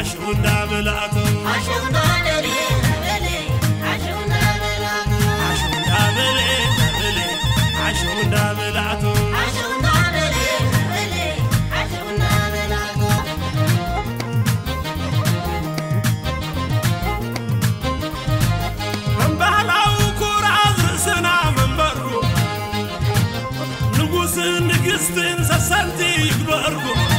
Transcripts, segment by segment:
عشونا بلاتو عشونا بلي بلي عشونا بلاتو عشونا بلي بلي عشونا بلاتو عشونا بلي بلي عشونا بلاتو من بهلاو كوراز رسنا من برو نقوس نقستن سسنتي يكبركو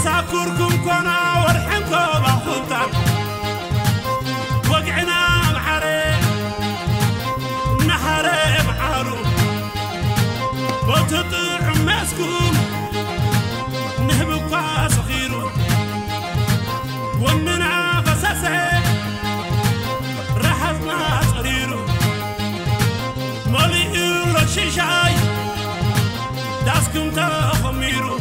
عساكركم كنا ورحمكم أخوتان وقعنا محرم نحرم عارو وتطيع مسكم نهبكوا صغيرو ومننا فساسه رحزنا صغيرو مليئو رشيشاي داسكم تخميرو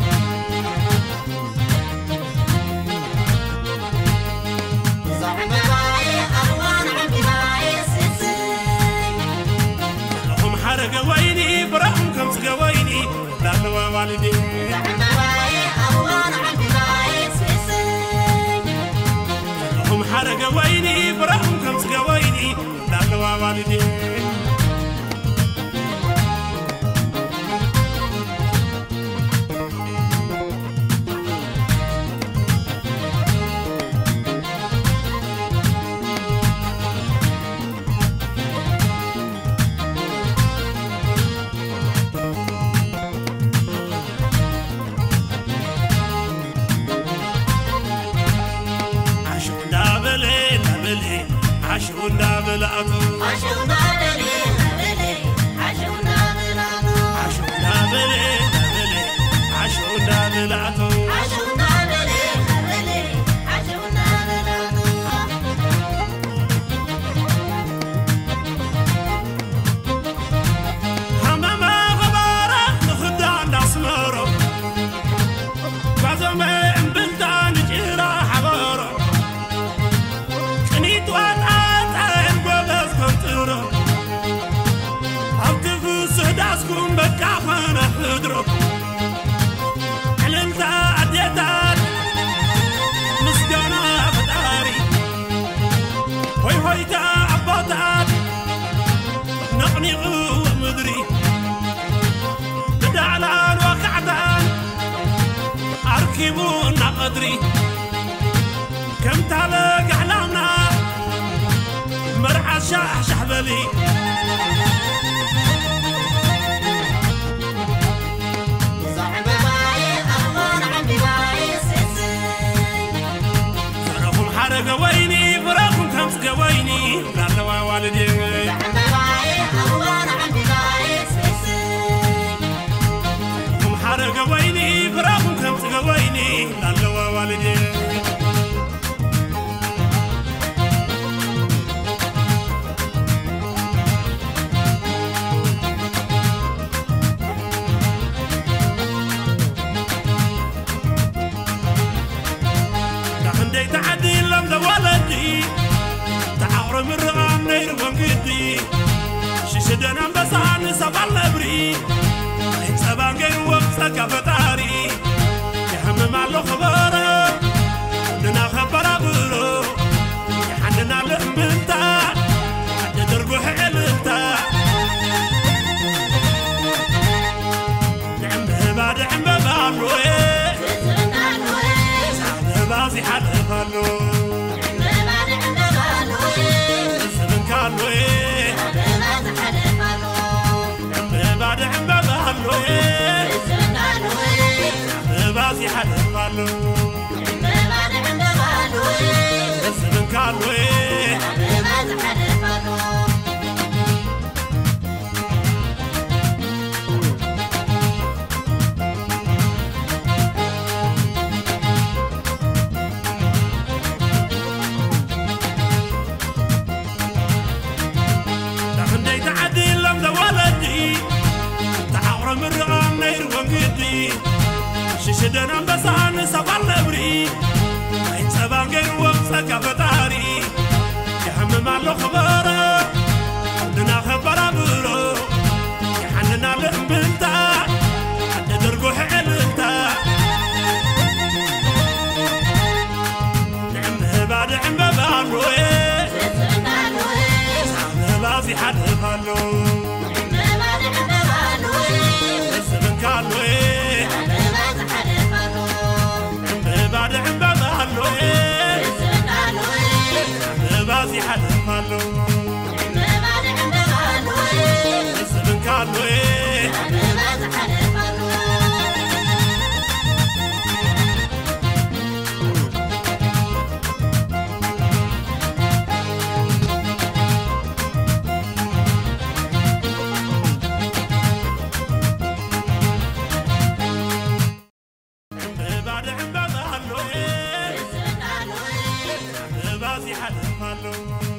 قويني برهم كم سقويني لا نوا والدي هم حرق ويني برهم كم سقويني لا نوا والدي عشونا بلاتو عشونا بلي بلي عشونا بلاتو عشونا بلي بلي عشونا بلاتو عشونا بلي بلي عشونا بلاتو همما غبارة نخدان ناسمرو بعزمي بلدان جيرا حبارو كنيت وانا سهداسكم بكافنا حضرب علمتا عديتات مسجانا فتاري هوي هويتا عباتات نقني غوة مدري بدعلان وقعتان أركبون قدري كم تالق أحلامنا مرعى شاح شحبلي قويني براكم كم سقويني لا نوا والدي هم حرق قويني براكم كم سقويني لا نوا والدي تعدي لم ولدي تعور من رغم نير وانقدي شدنا بسان سبع لبري سبع غير وقتك فتاري يهم مالو خبره لنا خبر ابرو يحننا لمنتا تدربو حلتا نعم بعد عم بالوي بازي حد فالو سبن كالو بعد عم بالو بازي حد فالو سبن كالو شدنا بسان سبال نبري عين سبان غير ومسك فتاري يهم مالو خبره لنا خبره برو يحننا لأمبلتا حد درقو حلتا نعمه بعد عم ببالوي سامه بازي حد فالو الزمن كالوي بعد عم ببالوي سامه بازي حد فالو الزمن كالوي بعد عم ببالوي سامه بازي حد فالو